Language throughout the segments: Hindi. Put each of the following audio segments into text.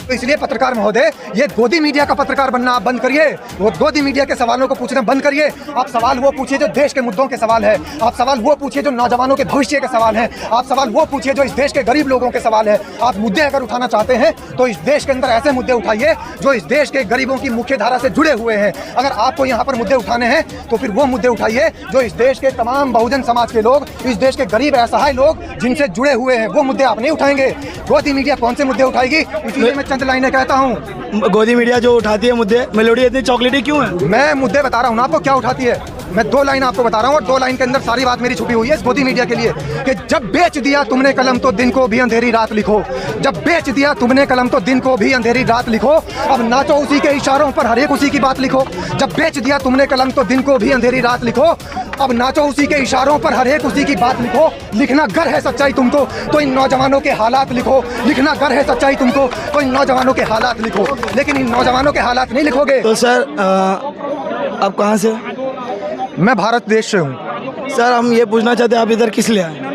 तो इसलिए पत्रकार महोदय, ये गोदी मीडिया का पत्रकार बनना आप बंद करिए। वो गोदी मीडिया के सवालों को पूछना बंद करिए। आप सवाल वो पूछिए जो देश के मुद्दों के सवाल है। आप सवाल वो पूछिए जो नौजवानों के भविष्य के सवाल हैं। आप सवाल वो पूछिए जो इस देश के गरीब लोगों के सवाल है। आप मुद्दे अगर उठाना चाहते हैं तो इस देश के अंदर ऐसे मुद्दे उठाइए जो इस देश के गरीबों की मुख्य धारा से जुड़े हुए हैं। अगर आपको यहाँ पर मुद्दे उठाने हैं तो फिर वो मुद्दे उठाइए जो इस देश के तमाम बहुजन समाज के लोग, इस देश के गरीब असहाय लोग जिनसे जुड़े हुए हैं, वो मुद्दे आप नहीं उठाएंगे। गोदी मीडिया कौन से मुद्दे उठाएगी? इसलिए मैं चंद लाइनें कहता हूँ। गोदी मीडिया जो उठाती है मुद्दे, मेलोडी इतनी चॉकलेटी क्यों है? मैं मुद्दे बता रहा हूँ ना आपको क्या उठाती है। मैं 2 लाइन आपको बता रहा हूँ और 2 लाइन के अंदर सारी बात मेरी छुपी हुई है इस गोदी मीडिया के लिए कि जब बेच दिया तुमने कलम तो दिन को भी अंधेरी रात लिखो। जब बेच दिया तुमने कलम तो दिन को भी अंधेरी रात लिखो। अब नाचो उसी के इशारों पर हर एक उसी की बात लिखो। जब बेच दिया तुमने कलम तो दिन को भी अंधेरी रात लिखो। अब नाचो उसी के इशारों पर हर एक उसी की बात लिखो। लिखना गर है सच्चाई तुमको तो इन नौजवानों के हालात लिखो। लिखना गर है सच्चाई तुमको तो इन नौजवानों के हालात लिखो, लेकिन इन नौजवानों के हालात नहीं लिखोगे। तो सर आप कहाँ से? मैं भारत देश से हूँ। सर हम ये पूछना चाहते हैं आप इधर किस लिए आए?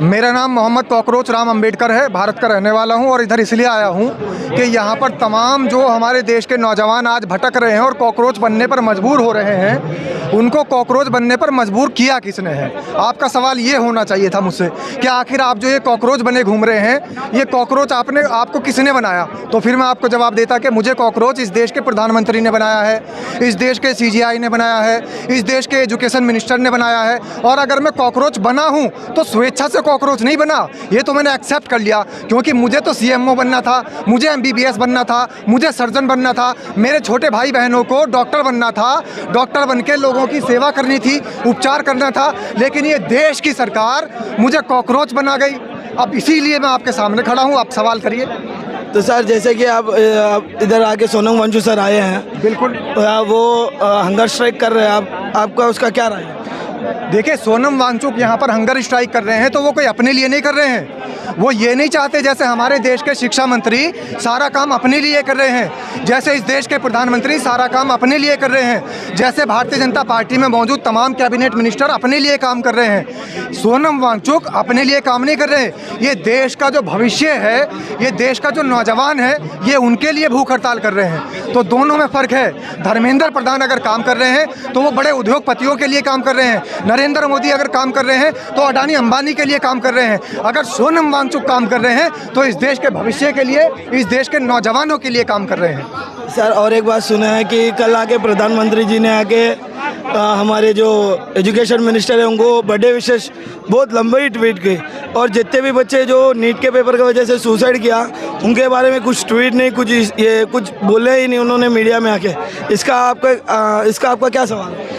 मेरा नाम मोहम्मद कॉकरोच राम अंबेडकर है। भारत का रहने वाला हूँ और इधर इसलिए आया हूँ कि यहाँ पर तमाम जो हमारे देश के नौजवान आज भटक रहे हैं और कॉकरोच बनने पर मजबूर हो रहे हैं, उनको कॉकरोच बनने पर मजबूर किया किसने है? आपका सवाल ये होना चाहिए था मुझसे कि आखिर आप जो ये कॉकरोच बने घूम रहे हैं, ये कॉकरोच आपको किसने बनाया? तो फिर मैं आपको जवाब देता कि मुझे कॉकरोच इस देश के प्रधानमंत्री ने बनाया है, इस देश के CGI ने बनाया है, इस देश के एजुकेशन मिनिस्टर ने बनाया है। और अगर मैं कॉकरोच बना हूँ तो स्वेच्छा से कॉकरोच नहीं बना, ये तो मैंने एक्सेप्ट कर लिया क्योंकि मुझे तो CMO बनना था, मुझे MBBS बनना था, मुझे सर्जन बनना था, मेरे छोटे भाई बहनों को डॉक्टर बनना था, डॉक्टर बन के लोगों की सेवा करनी थी, उपचार करना था। लेकिन ये देश की सरकार मुझे कॉकरोच बना गई। अब इसीलिए मैं आपके सामने खड़ा हूँ, आप सवाल करिए। तो सर जैसे कि आप इधर आके सोनम वांगचुक सर आए हैं, बिल्कुल वो हंगर स्ट्राइक कर रहे हैं, आपका उसका क्या राय है? देखिए, सोनम वांगचुक यहाँ पर हंगर स्ट्राइक कर रहे हैं तो वो कोई अपने लिए नहीं कर रहे हैं। वो ये नहीं चाहते जैसे हमारे देश के शिक्षा मंत्री सारा काम अपने लिए कर रहे हैं, जैसे इस देश के प्रधानमंत्री सारा काम अपने लिए कर रहे हैं, जैसे भारतीय जनता पार्टी में मौजूद तमाम कैबिनेट मिनिस्टर अपने लिए काम कर रहे हैं। सोनम वांगचुक अपने लिए काम नहीं कर रहे हैं। ये देश का जो भविष्य है, ये देश का जो नौजवान है, ये उनके लिए भूख हड़ताल कर रहे हैं। तो दोनों में फ़र्क है। धर्मेंद्र प्रधान अगर काम कर रहे हैं तो वो बड़े उद्योगपतियों के लिए काम कर रहे हैं। नरेंद्र मोदी अगर काम कर रहे हैं तो अडानी अंबानी के लिए काम कर रहे हैं। अगर सोनम वांगचुक काम कर रहे हैं तो इस देश के भविष्य के लिए, इस देश के नौजवानों के लिए काम कर रहे हैं। सर और एक बात सुना है कि कल आके प्रधानमंत्री जी ने आके हमारे जो एजुकेशन मिनिस्टर है उनको बर्थडे विशेष बहुत लंबी ट्वीट की, और जितने भी बच्चे जो नीट के पेपर की वजह से सुसाइड किया उनके बारे में कुछ ट्वीट नहीं, कुछ बोले ही नहीं उन्होंने मीडिया में आके। इसका आपका क्या सवाल है?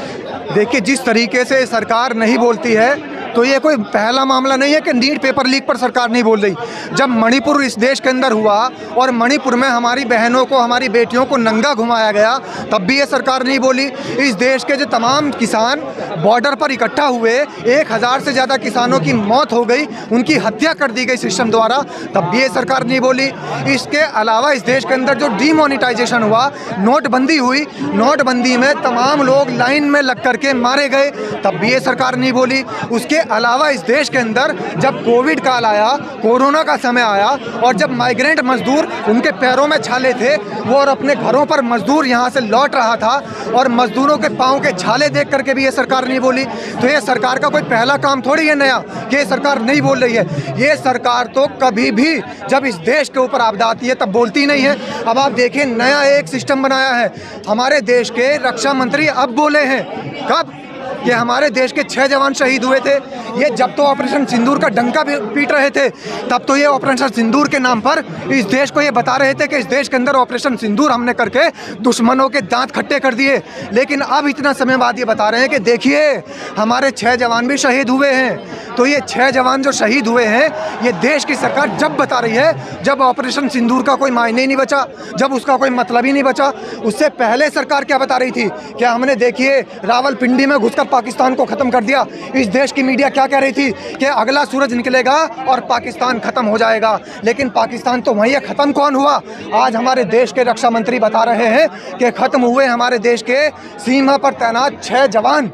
देखिए, जिस तरीके से सरकार नहीं बोलती है तो ये कोई पहला मामला नहीं है कि नीट पेपर लीक पर सरकार नहीं बोल रही। जब मणिपुर इस देश के अंदर हुआ और मणिपुर में हमारी बहनों को, हमारी बेटियों को नंगा घुमाया गया, तब भी ये सरकार नहीं बोली। इस देश के जो तमाम किसान बॉर्डर पर इकट्ठा हुए, 1000 से ज़्यादा किसानों की मौत हो गई, उनकी हत्या कर दी गई सिस्टम द्वारा, तब भी ये सरकार नहीं बोली। इसके अलावा इस देश के अंदर जो डीमोनेटाइजेशन हुआ, नोटबंदी हुई, नोटबंदी में तमाम लोग लाइन में लग करके मारे गए, तब भी ये सरकार नहीं बोली। उसके अलावा इस देश के अंदर जब कोविड काल आया, कोरोना का समय आया और जब माइग्रेंट मजदूर, उनके पैरों में छाले थे, वो और अपने घरों पर मजदूर यहाँ से लौट रहा था और मजदूरों के पाँव के छाले देख करके भी ये सरकार नहीं बोली। तो ये सरकार का कोई पहला काम थोड़ी है नया कि ये सरकार नहीं बोल रही है। ये सरकार तो कभी भी जब इस देश के ऊपर आपदा आती है तब बोलती नहीं है। अब आप देखिए, नया एक सिस्टम बनाया है। हमारे देश के रक्षा मंत्री अब बोले हैं, कब कि हमारे देश के 6 जवान शहीद हुए थे। ये जब तो ऑपरेशन सिंदूर का डंका पीट रहे थे, तब तो ये ऑपरेशन सिंदूर के नाम पर इस देश को ये बता रहे थे कि इस देश के अंदर ऑपरेशन सिंदूर हमने करके दुश्मनों के दांत खट्टे कर दिए। लेकिन अब इतना समय बाद ये बता रहे हैं कि देखिए हमारे 6 जवान भी शहीद हुए हैं। तो ये 6 जवान जो शहीद हुए हैं, ये देश की सरकार जब बता रही है जब ऑपरेशन सिंदूर का कोई मायने ही नहीं बचा, जब उसका कोई मतलब ही नहीं बचा। उससे पहले सरकार क्या बता रही थी? क्या हमने देखिए रावलपिंडी में घुसकर पाकिस्तान को ख़त्म कर दिया। इस देश की मीडिया क्या कह रही थी कि अगला सूरज निकलेगा और पाकिस्तान ख़त्म हो जाएगा। लेकिन पाकिस्तान तो वहीं है, ख़त्म कौन हुआ? आज हमारे देश के रक्षा मंत्री बता रहे हैं कि ख़त्म हुए हमारे देश के सीमा पर तैनात 6 जवान।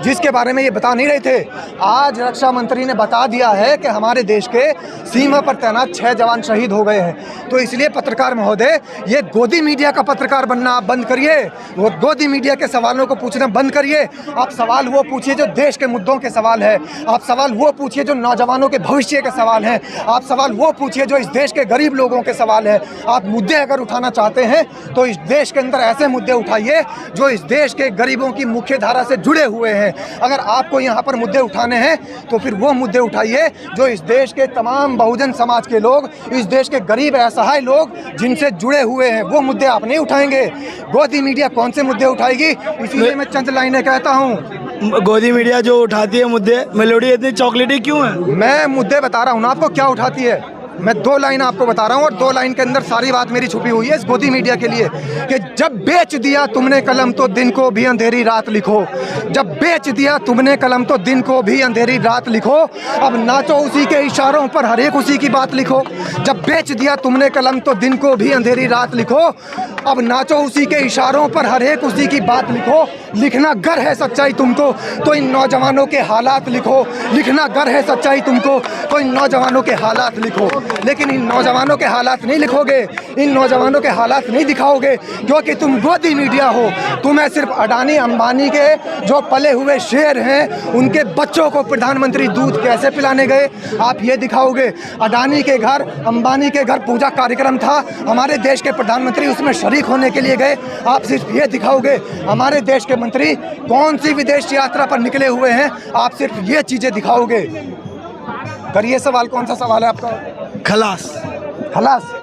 जिसके बारे में ये बता नहीं रहे थे। आज रक्षा मंत्री ने बता दिया है कि हमारे देश के सीमा पर तैनात 6 जवान शहीद हो गए हैं। तो इसलिए पत्रकार महोदय, ये गोदी मीडिया का पत्रकार बनना आप बंद करिए, वो गोदी मीडिया के सवालों को पूछना बंद करिए। आप सवाल वो पूछिए जो देश के मुद्दों के सवाल है, आप सवाल वो पूछिए जो नौजवानों के भविष्य के सवाल हैं, आप सवाल वो पूछिए जो इस देश के गरीब लोगों के सवाल है। आप मुद्दे अगर उठाना चाहते हैं तो इस देश के अंदर ऐसे मुद्दे उठाइए जो इस देश के गरीबों की मुख्य धारा से जुड़े हुए हैं। अगर आपको यहाँ पर मुद्दे उठाने हैं तो फिर वो मुद्दे उठाइए जो इस देश के तमाम बहुजन समाज के लोग, इस देश के गरीब असहाय लोग जिनसे जुड़े हुए हैं, वो मुद्दे आप नहीं उठाएंगे। गोदी मीडिया कौन से मुद्दे उठाएगी? इसीलिए मैं चंद लाइनें कहता हूँ। गोदी मीडिया जो उठाती है मुद्दे, मेलोडी इतनी चॉकलेटी क्यों है? मैं मुद्दे बता रहा हूँ ना आपको क्या उठाती है। मैं 2 लाइन आपको बता रहा हूँ और 2 लाइन के अंदर सारी बात मेरी छुपी हुई है इस गोदी मीडिया के लिए कि जब बेच दिया तुमने कलम तो दिन को भी अंधेरी रात लिखो। जब बेच दिया तुमने कलम तो दिन को भी अंधेरी रात लिखो। अब नाचो उसी के इशारों पर हर एक उसी की बात लिखो। जब बेच दिया तुमने कलम तो दिन को भी अंधेरी रात लिखो। अब नाचो उसी के इशारों पर हर एक उसी की बात लिखो। लिखना गर है सच्चाई तुमको तो इन नौजवानों के हालात लिखो। लिखना गर है सच्चाई तुमको तो इन नौजवानों के हालात लिखो। लेकिन इन नौजवानों के हालात नहीं लिखोगे, इन नौजवानों के हालात नहीं दिखाओगे, क्योंकि तुम गोदी मीडिया हो। तुम्हें सिर्फ अडानी अंबानी के जो पले हुए शेर हैं उनके बच्चों को प्रधानमंत्री दूध कैसे पिलाने गए आप ये दिखाओगे। अडानी के घर, अंबानी के घर पूजा कार्यक्रम था, हमारे देश के प्रधानमंत्री उसमें शरीक होने के लिए गए, आप सिर्फ ये दिखाओगे। हमारे देश के मंत्री कौन सी विदेश यात्रा पर निकले हुए हैं, आप सिर्फ ये चीज़ें दिखाओगे। करिए सवाल, कौन सा सवाल है आपका? खलास। खलास।